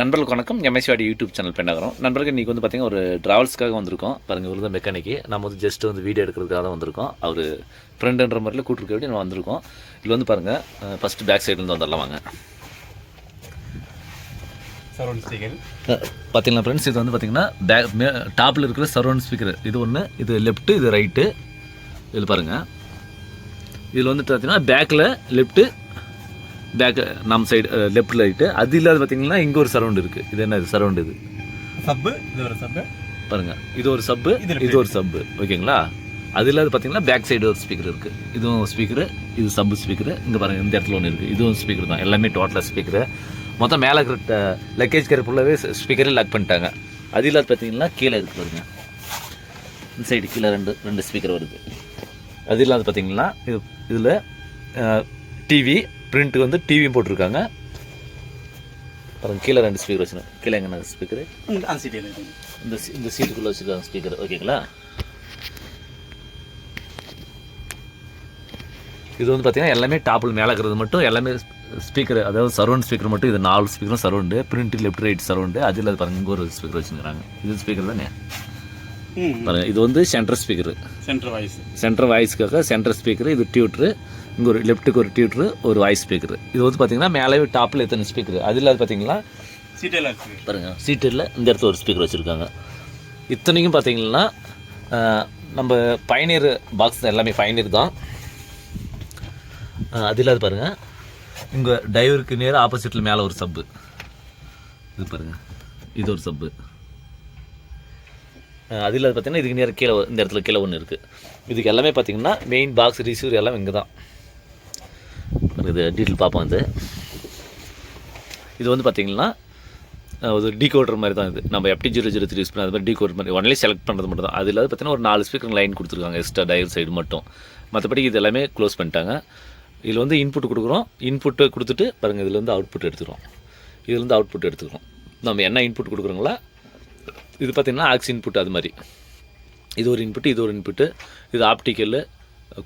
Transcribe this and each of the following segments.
நண்பர்களுக்கு வணக்கம். எம்எஸ்வாடி YouTube channel பெண்ணாகிறோம். நண்பர்கள் இன்றைக்கி வந்து பார்த்திங்கன்னா ஒரு ட்ராவல்ஸ்க்காக வந்திருக்கோம். பாருங்கள், இவர் தான் மெக்கானிக்கு. நம்ம வந்து ஜஸ்ட் வந்து வீடியோ எடுக்கிறதுக்காக தான் வந்திருக்கோம். அவர் ஃப்ரெண்டுன்ற மாதிரில கூட்டிருக்க வேண்டிய நம்ம வந்திருக்கோம். இதில் வந்து பாருங்கள், ஃபஸ்ட்டு பேக் சைட்லேருந்து வந்துடலாம் வாங்க. சரௌண்ட் ஸ்பீக்கர் பார்த்தீங்களா ஃப்ரெண்ட்ஸ், இது வந்து பார்த்திங்கன்னா டாப்பில் இருக்கிற சரௌண்ட் ஸ்பீக்கர் இது ஒன்று, இது லெஃப்ட்டு, இது ரைட்டு. இதில் பாருங்கள், இதில் வந்து பார்த்திங்கன்னா பேக்கில் லெஃப்ட்டு, பேக்கு நம்ம சைடு லெஃப்ட் ரைட்டு. அது இல்லாத பார்த்தீங்கன்னா இங்கே ஒரு சரௌண்ட் இருக்குது. இது என்ன, இது சரௌண்ட், இது சப்பு, இது ஒரு சப்பு பாருங்கள். இது ஒரு சப்பு, இது ஒரு சப்பு, ஓகேங்களா. அது இல்லாத பார்த்தீங்கன்னா பேக் சைடு ஒரு ஸ்பீக்கர் இருக்குது. இதுவும் ஸ்பீக்கரு, இது சப்பு ஸ்பீக்கரு. இங்கே பாருங்கள், இந்த இடத்துல ஒன்று இருக்குது. இதுவும் ஸ்பீக்கர் தான். எல்லாமே டோட்டலாக ஸ்பீக்கரு. மொத்தம் மேலே இருக்கிற லக்கேஜ் கேர் ஃபுல்லாகவே ஸ்பீக்கரே லாக் பண்ணிட்டாங்க. அது இல்லாத பார்த்தீங்கன்னா கீழே இருக்குது பாருங்கள், இந்த சைடு கீழே ரெண்டு ஸ்பீக்கர் வருது. அது இல்லாத பார்த்தீங்கன்னா இதில் டிவி பிரிண்ட்டுக்கு வந்து டிவியும் போட்டிருக்காங்க. பாருங்கள், கீழே ரெண்டு ஸ்பீக்கர் வச்சுருக்கேன். கீழே எங்கே ஸ்பீக்கரு, இந்த சீட்டுக்குள்ளே வச்சுருக்காங்க ஸ்பீக்கர், ஓகேங்களா. இது வந்து பார்த்திங்கன்னா எல்லாமே டாப்பில் மேலே இருக்கிறது மட்டும் எல்லாமே ஸ்பீக்கர், அதாவது சரௌண்ட் ஸ்பீக்கர் மட்டும். இது 4 ஸ்பீக்கரும் surround, front left right surround. அது இல்லாத பாருங்கள், இங்கே ஒரு ஸ்பீக்கர் வச்சுருக்காங்க. இது ஸ்பீக்கர் தானே பாருங்கள். இது வந்து சென்டர் ஸ்பீக்கரு, சென்டர் வாய்ஸ்க்காக சென்டர் ஸ்பீக்கரு. இது டியூட்ரு, இங்கே ஒரு லெஃப்ட்டுக்கு ஒரு டியூட்ரு, ஒரு வாய்ஸ் ஸ்பீக்கரு. இது வந்து பார்த்திங்கன்னா மேலே டாப்பில் எத்தனை ஸ்பீக்கரு. அது இல்லாத பார்த்தீங்கன்னா பாருங்கள், சீட்டில் இந்த இடத்துல ஒரு ஸ்பீக்கர் வச்சுருக்காங்க. இத்தனைக்கும் பார்த்தீங்கன்னா நம்ம பயணியர் பாக்ஸ் எல்லாமே பயணியர் தான். அது இல்லாத பாருங்கள், இங்கே டிரைவருக்கு நேராக ஆப்போசிட்டில் மேலே ஒரு சப்பு, இது பாருங்கள், இது ஒரு சப்பு. அது இல்லாத பார்த்தீங்கன்னா இதுக்கு நேரம் கீழே இந்த இடத்துல கீழே ஒன்று இருக்குது. இதுக்கு எல்லாமே பார்த்தீங்கன்னா மெயின் பாக்ஸ் ரிசீவர் எல்லாம் இங்கே தான். இது டீட்டெயில் பார்ப்போம். இது வந்து பார்த்திங்கன்னா ஒரு டீகோடர் மாதிரி தான். இது நம்ம FT003 யூஸ் பண்ணி அது மாதிரி டீகோடர் மாதிரி ஒன்லி செலக்ட் பண்ணுறது மட்டும் தான். அது இல்லாத பார்த்தீங்கன்னா ஒரு 4 ஸ்பீக்கர் லைன் கொடுத்துருக்காங்க எக்ஸ்ட்ரா டயர் சைடு மட்டும். மற்றபடி இது எல்லாமே க்ளோஸ் பண்ணிட்டாங்க. இதில் வந்து இன்புட் கொடுக்குறோம். இன்புட்டு கொடுத்துட்டு பாருங்கள், இதில் வந்து அவுட்புட் எடுத்துக்கிறோம். இதுலேருந்து அவுட்புட் எடுத்துக்கிறோம். நம்ம என்ன இன்புட் கொடுக்குறோங்களா, இது பார்த்திங்கன்னா ஆக்ஸ் இன்புட். அது மாதிரி இது ஒரு இன்புட்டு, இது ஒரு இன்புட்டு. இது ஆப்டிக்கல்,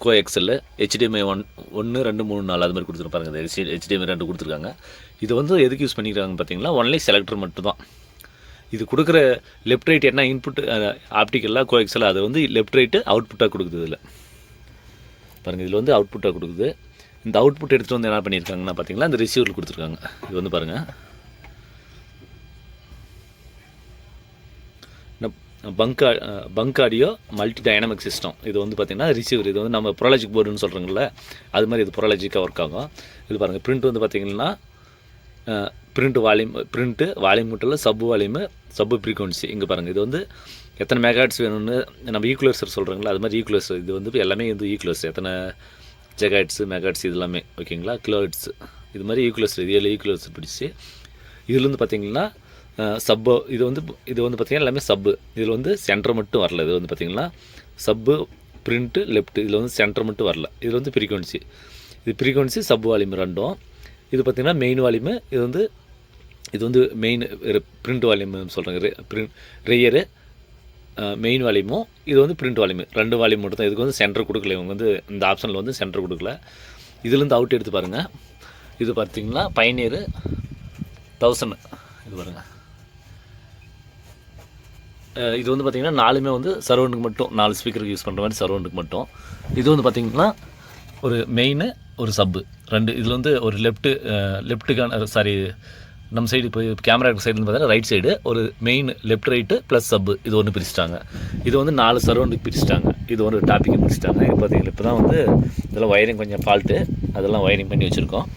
கோஎக்ஸல், HDMI 1, 2, 3, 4 அது மாதிரி கொடுத்துருப்பாங்க. இந்த HDMI 2 கொடுத்துருக்காங்க. இது வந்து எதுக்கு யூஸ் பண்ணிக்கிறாங்கன்னு பார்த்தீங்கன்னா ஒன்லி செலக்டர் மட்டும் தான். இது கொடுக்குற லெஃப்ட் ரைட் என்ன இன்புட் ஆப்டிக்கலாக கோஎக்ஸல், அது வந்து லெஃப்ட் ரைட்டு அவுட்புட்டாக கொடுக்குது. இதில் பாருங்கள், இதில் வந்து அவுட்புட்டாக கொடுக்குது. இந்த அவுட்புட் எடுத்துகிட்டு வந்து என்ன பண்ணியிருக்காங்கன்னா பார்த்தீங்கன்னா இந்த ரிசீவரில் கொடுத்துருக்காங்க. இது வந்து பாருங்கள், bunk audio multi dynamic system. இது வந்து பார்த்திங்கன்னா ரிசீவர். இது வந்து நம்ம ப்ரோலாஜிக் போர்டுன்னு சொல்கிறோங்கள, அது மாதிரி இது ப்ரோலாஜிக்காக ஒர்க் ஆகும். இது பாருங்கள், பிரிண்ட் வந்து பார்த்திங்கன்னா பிரிண்ட்டு வால்யூம் மட்டும் இல்லை, சப்பு ஃப்ரீக்வன்சி. இங்கே பாருங்கள், இது வந்து எத்தனை மெகாஹெர்ட்ஸ் வேணும்னு நம்ம ஈக்குவலைசர் சொல்கிறாங்களா, அது மாதிரி ஈக்குவலைசர். இது வந்து எல்லாமே வந்து ஈக்குவலைசர், எத்தனை ஜெகாஹெர்ட்ஸு மெகாஹெர்ட்ஸ் இது எல்லாமே, ஓகேங்களா. கிலோஹெர்ட்ஸ் இது மாதிரி ஈக்குவலைசர், இது 7 ஈக்குவலைசர் பிடிச்சி. இதில் வந்து பார்த்திங்கன்னா சப்பு. இது வந்து பார்த்திங்கன்னா எல்லாமே சப்பு. இதில் வந்து சென்டர் மட்டும் வரல. இது வந்து பார்த்திங்கன்னா சப்பு, பிரிண்ட்டு, லெஃப்ட்டு. இதில் வந்து சென்டர் மட்டும் வரல. இதில் வந்து ஃப்ரீக்வன்சி, இது ஃப்ரீக்வன்சி, சப் வால்யூம் ரெண்டும். இது பார்த்திங்கன்னா மெயின் வால்யூமு. இது வந்து மெயின் பிரிண்ட் வால்யூம் சொல்கிறாங்க. ரெய்யரு மெயின் வால்யூமும், இது வந்து பிரிண்ட் வால்யூமு. 2 வால்யூம் மட்டும் தான். இதுக்கு வந்து சென்டர் கொடுக்கல. இவங்க வந்து இந்த ஆப்ஷனில் வந்து சென்டர் கொடுக்கல. இதுலேருந்து அவுட் எடுத்து பாருங்கள். இது பார்த்திங்கன்னா பயணியர் 1000. இது பாருங்கள், இது வந்து பார்த்திங்கன்னா 4மே வந்து சரௌண்டுக்கு மட்டும், 4 ஸ்பீக்கருக்கு யூஸ் பண்ணுற மாதிரி சரௌண்டுக்கு மட்டும். இது வந்து பார்த்திங்கன்னா ஒரு மெயின், ஒரு சப்பு 2. இதில் வந்து ஒரு லெஃப்ட்டுக்கான நம்ம சைடு இப்போ கேமரா சைடுன்னு பார்த்தீங்கன்னா ரைட் சைடு ஒரு மெயின் லெஃப்ட் ரைட்டு ப்ளஸ் சப்பு, இது ஒன்று பிரிச்சுட்டாங்க. இது வந்து 4 சரௌண்டுக்கு பிரிச்சுட்டாங்க. இது ஒரு டாப்பிக்கை பிரிச்சுட்டாங்க. இது பார்த்திங்கன்னா இப்போ தான் வந்து இதெல்லாம் வயரிங் கொஞ்சம் ஃபால்ட்டு, அதெல்லாம் வயரிங் பண்ணி வச்சுருக்கோம்.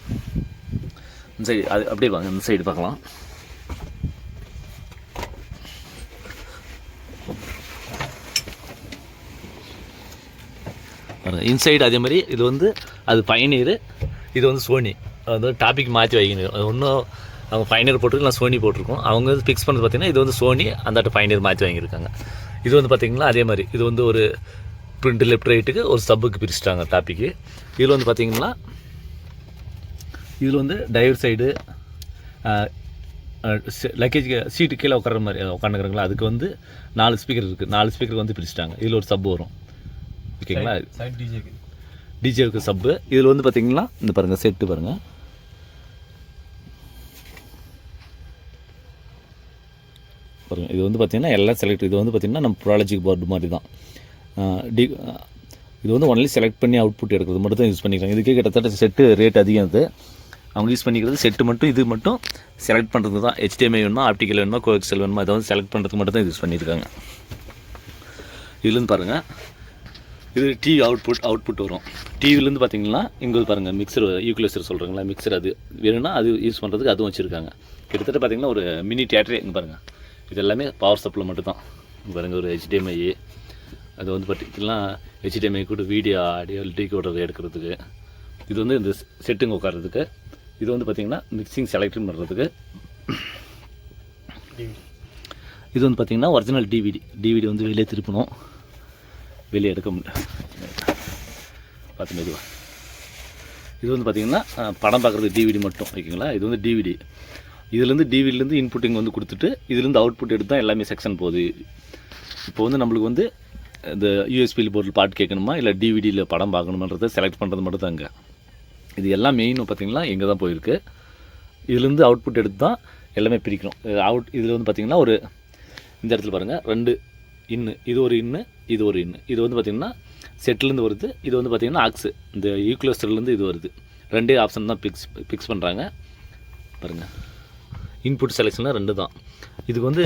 இந்த சைடு அது அப்படியே வாங்க, இந்த சைடு பார்க்கலாம். இன்சைடு அதே மாதிரி இது வந்து அது பயணியர், இது வந்து சோனி. அது வந்து டாபிக் மாற்றி வைக்கணும். அது ஒன்றும் அவங்க பயணியர் போட்டிருக்கு, நான் சோனி போட்டிருக்கோம். அவங்க வந்து ஃபிக்ஸ் பண்ணுறது பார்த்திங்கன்னா இது வந்து சோனி, அந்த பயணியர் மாற்றி வாங்கியிருக்காங்க. இது வந்து பார்த்திங்கன்னா அதே மாதிரி இது வந்து ஒரு பிரிண்ட் லெஃப்ட் ரைட்டுக்கு ஒரு சப்புக்கு பிரிச்சுட்டாங்க டாப்பிக்கு. இதில் வந்து பார்த்திங்கன்னா இதில் வந்து டிரைவர் சைடு லக்கேஜ் சீட்டு கீழே உட்கார மாதிரி உட்காந்துக்கிறாங்களா, அதுக்கு வந்து 4 ஸ்பீக்கர் இருக்குது. 4 ஸ்பீக்கருக்கு வந்து பிரிச்சுட்டாங்க. இதில் ஒரு சப்பு வரும், ஓகேங்களா. டிஜேவுக்கு சப்பு. இதில் வந்து பார்த்திங்கன்னா இந்த பாருங்கள் செட்டு பாருங்கள், பாருங்கள், இது வந்து பார்த்திங்கன்னா எல்லாம் செலக்ட். இது வந்து பார்த்திங்கன்னா நம்ம ப்ராலஜிக் போர்டு மாதிரி தான். இது வந்து ஒன்லி செலக்ட் பண்ணி அவுட்புட் எடுக்கிறது மட்டும் தான் யூஸ் பண்ணிக்கிறாங்க. இதுக்கே கிட்டத்தட்ட செட்டு ரேட் அதிகம். அது அவங்க யூஸ் பண்ணிக்கிறது செட்டு மட்டும், இது மட்டும் செலக்ட் பண்ணுறது தான். HDMI வேணுமா, ஆப்டிக்கல் வேணுமா, கோஎக்சல் வேணுமா, இதை வந்து செலக்ட் பண்ணுறதுக்கு மட்டும் தான் யூஸ் பண்ணியிருக்காங்க. இதுலேருந்து பாருங்கள், இது டிவி அவுட்புட் வரும். டிவிலேருந்து பார்த்தீங்கன்னா இங்கே பாருங்கள் மிக்சர், ஈக்குவலைசர் சொல்கிறாங்களா, மிக்சர் அது வேணும்னா அது யூஸ் பண்ணுறதுக்கு அதுவும் வச்சுருக்காங்க. கிட்டத்தட்ட பார்த்திங்கன்னா ஒரு மினி தியேட்டரே இங்கே பாருங்கள். இது எல்லாமே பவர் சப்ளை மட்டும் தான். இங்கே பாருங்கள் ஒரு HDMI, அது வந்து பார்த்திங்கன்னா HDMI கூட வீடியோ ஆடியோ டீகோடர் எடுக்கிறதுக்கு. இது வந்து இந்த செட்டுங்க உட்காரதுக்கு. இது வந்து பார்த்திங்கன்னா மிக்சிங் செலக்டிங் பண்ணுறதுக்கு. இது வந்து பார்த்திங்கன்னா ஒரிஜினல் டிவிடி வந்து வெளியே திருப்பணும், வெளியே எடுக்க முடியல பார்த்து மெதுவா. இது வந்து பார்த்திங்கன்னா படம் பார்க்குறது டிவிடி மட்டும், ஓகேங்களா. இது வந்து டிவிடி. டிவிடிலேருந்து இன்புட்டிங் வந்து கொடுத்துட்டு இதுலேருந்து அவுட்புட் எடுத்து தான் எல்லாமே செக்ஷன் போகுது. இப்போ வந்து நம்மளுக்கு வந்து இந்த யூஎஸ்பி போர்டில் பாட்டு கேட்கணுமா இல்லை டிவிடியில் படம் பார்க்கணுமன்றதை செலக்ட் பண்ணுறது மட்டும் தாங்க. இது எல்லாம் மெயின் பார்த்திங்கன்னா இங்கே தான் போயிருக்கு. இதுலேருந்து அவுட்புட் எடுத்து தான் எல்லாமே பிரிக்கணும். இதில் வந்து பார்த்திங்கன்னா ஒரு இந்த இடத்துல பாருங்கள் 2 இன்னு, இது ஒரு இன்னு, இது ஒரு இன்னு. இது வந்து பார்த்திங்கன்னா செட்டிலேருந்து வருது. இது வந்து பார்த்திங்கன்னா ஆக்ஸு, இந்த ஈக்குவலைசர்லேருந்து இது வருது. 2 ஆப்ஷன் தான் ஃபிக்ஸ் பண்ணுறாங்க பாருங்கள். இன்புட் செலெக்ஷனில் 2 தான். இதுக்கு வந்து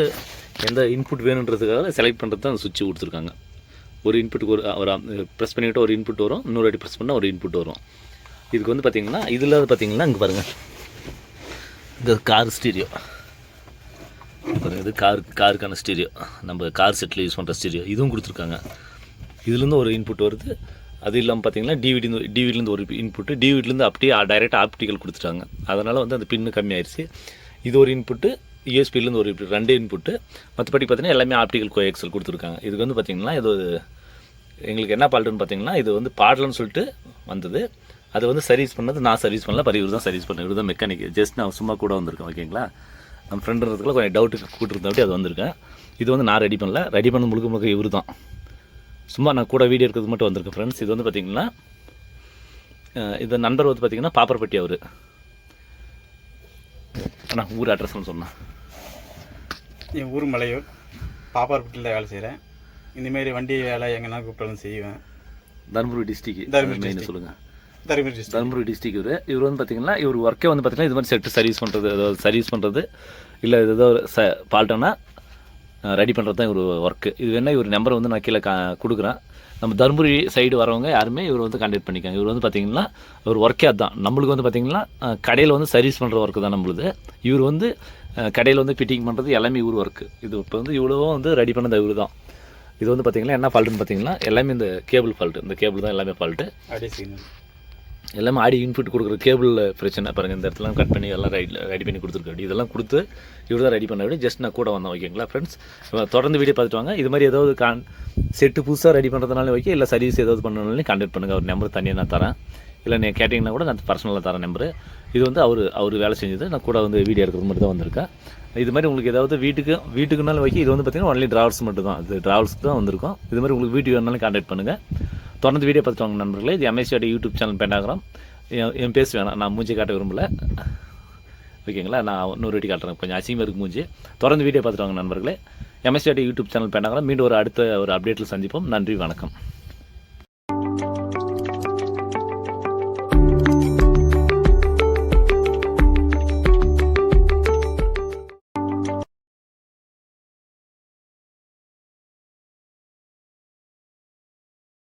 எந்த இன்புட் வேணுன்றதுக்காக செலக்ட் பண்ணுறது தான் அந்த சுவிட்ச் கொடுத்துருக்காங்க. ஒரு இன்புட்டுக்கு ஒரு ப்ரெஸ் பண்ணிவிட்டு ஒரு இன்புட் வரும், இன்னொரு வாட்டி ப்ரெஸ் பண்ணால் ஒரு இன்புட் வரும். இதுக்கு வந்து பார்த்திங்கன்னா இதில் பார்த்திங்கன்னா இங்கே பாருங்கள், இந்த கார் ஸ்டீரியோ பாருங்கள். இது காருக்கான ஸ்டீரியோ, நம்ம கார் செட்டில் யூஸ் பண்ணுற ஸ்டீரியோ, இதுவும் கொடுத்துருக்காங்க. இதுலேருந்து ஒரு இன்புட் வருது. அது இல்லாமல் பார்த்திங்கன்னா டிவிடிலேருந்து ஒரு இன்புட்டு, டிவிடிலேருந்து அப்படியே டைரெக்டாக ஆப்டிக்கல் கொடுத்துட்டாங்க. அதனால் வந்து அந்த பின்னு கம்மியாயிடுச்சு. இது ஒரு இன்புட்டு, யூஎஸ்பிலேருந்து ஒரு 2 இன்புட்டு, மற்றபடி பார்த்திங்கன்னா எல்லாமே ஆப்டிக்கல் கோஎக்சல் கொடுத்துருக்காங்க. இதுக்கு வந்து பார்த்திங்கன்னா இது எங்களுக்கு என்ன பால்ட்டுன்னு பார்த்திங்கன்னா, இது வந்து பாடலன்னு சொல்லிட்டு வந்தது. அது வந்து சர்வீஸ் பண்ணது நான் சர்வீஸ் பண்ணல, இவர் தான் சர்வீஸ் பண்ணேன். இவர் தான் மெக்கானிக். ஜஸ்ட் நான் சும்மா கூட வந்திருக்கேன், ஓகேங்களா. நம்ம ஃப்ரெண்டுன்றதுக்குள்ள கொஞ்சம் டவுட்டுக்கு கூட்டிருந்தா அது வந்திருக்கேன். இது வந்து நான் ரெடி பண்ண முழுக்க இவர் தான். சும்மா நான் கூட வீடியோ இருக்கிறது மட்டும் வந்திருக்கேன் ஃப்ரெண்ட்ஸ். இது வந்து பார்த்திங்கன்னா இந்த நண்பர் வந்து பார்த்திங்கன்னா பாப்பர்பட்டி. அவர் ஆனால் ஊர் அட்ரஸ்ன்னு சொன்னேன். என் ஊர் மலையூர், பாப்பார்பட்டியில் வேலை செய்கிறேன். இந்தமாரி வண்டி வேலை எங்கன்னா கூப்பிட்டாலும் செய்வேன். தருமபுரி டிஸ்ட்ரிக் சொல்லுங்கள். தருமபுரி டிஸ்ட்ரிக். இவர் வந்து பார்த்திங்கன்னா இவர் ஒர்க்கே வந்து பார்த்திங்கன்னா இது மாதிரி செட்டு சர்வீஸ் பண்ணுறது இல்லை ஏதோ ஃபால்ட்டானா ரெடி பண்ணுறது தான் இவர் ஒர்க்கு. இது வேணால் இவர் நம்பரை வந்து நான் கீழே கொடுக்குறேன். நம்ம தருமபுரி சைடு வரவங்க யாருமே இவர் வந்து கான்டாக்ட் பண்ணிக்காங்க. இவர் வந்து பார்த்திங்கன்னா ஒரு ஒர்க்கே அதுதான். நம்மளுக்கு வந்து பார்த்திங்கன்னா கடையில் வந்து சர்வீஸ் பண்ணுற ஒர்க்கு தான் நம்மளுது. இவர் வந்து கடையில் வந்து ஃபிட்டிங் பண்ணுறது எல்லாமே இவர் ஒர்க்கு. இது இப்போ வந்து இவ்வளோ வந்து ரெடி பண்ணது இவர் தான். இது வந்து பார்த்திங்கன்னா என்ன ஃபால்ட்டுன்னு பார்த்திங்கன்னா எல்லாமே இந்த கேபிள் ஃபால்ட்டு. இந்த கேபிள் தான் எல்லாமே ஃபால்ட்டு. எல்லாமே ஆடி இன்புட் கொடுக்குற கேபிள் பிரச்சனை பாருங்கள். இந்த இடத்துல கட் பண்ணி எல்லாம் ரெடி பண்ணி கொடுத்துருக்காரு. இதெல்லாம் கொடுத்து இவர் தான் ரெடி பண்ண விட ஜஸ்ட் நான் கூட வந்தேன், ஓகேங்களா ஃப்ரெண்ட்ஸ். தொடர்ந்து வீடியோ பார்த்துட்டு வாங்க. இது மாதிரி ஏதாவது செட்டு புதுசாக ரெடி பண்ணுறதுனால ஓகே, இல்லை சர்வீஸ் ஏதாவது பண்ணணும்னாலும் கான்டாக்ட் பண்ணுங்கள். அவர் நம்பர் தனியாக நான் தரேன். இல்லை நீங்கள் கேட்டிங்கன்னா கூட நான் பர்சனலாக தரேன் நம்பரு. இது வந்து அவர் வேலை செஞ்சது. நான் கூட வந்து வீடியோ எடுக்கிறது மட்டும் தான் வந்திருக்கேன். இது மாதிரி உங்களுக்கு ஏதாவது வீட்டுக்குனாலும் வைக்க, இது வந்து பார்த்திங்கன்னா ஒன்லி ட்ராவல்ஸ் மட்டும் தான். இது ட்ராவல்ஸ்க்கு தான் வந்திருக்கும். இது மாதிரி உங்களுக்கு வீடியோ வேணாலும் கான்டாக்ட் பண்ணுங்கள். தொடர்ந்து வீடியோ பார்த்துட்டு வாங்க நண்பர்களே. இது MSCRT யூடியூப் சேனல் பெண்டாகிராம். என் பேச வேணாம், நான் மூஞ்சி காட்ட விரும்பலை, ஓகேங்களா. நான் இன்னொரு வாட்டி காட்டுறேன், கொஞ்சம் அசிங்கமாக இருக்குது மூஞ்சி. தொடர்ந்து வீடியோ பார்த்துட்டு வாங்க நண்பர்களே. MSCRT YouTube channel Pentagram. மீண்டும் அடுத்த ஒரு அப்டேட்டில் சந்திப்போம். நன்றி, வணக்கம்.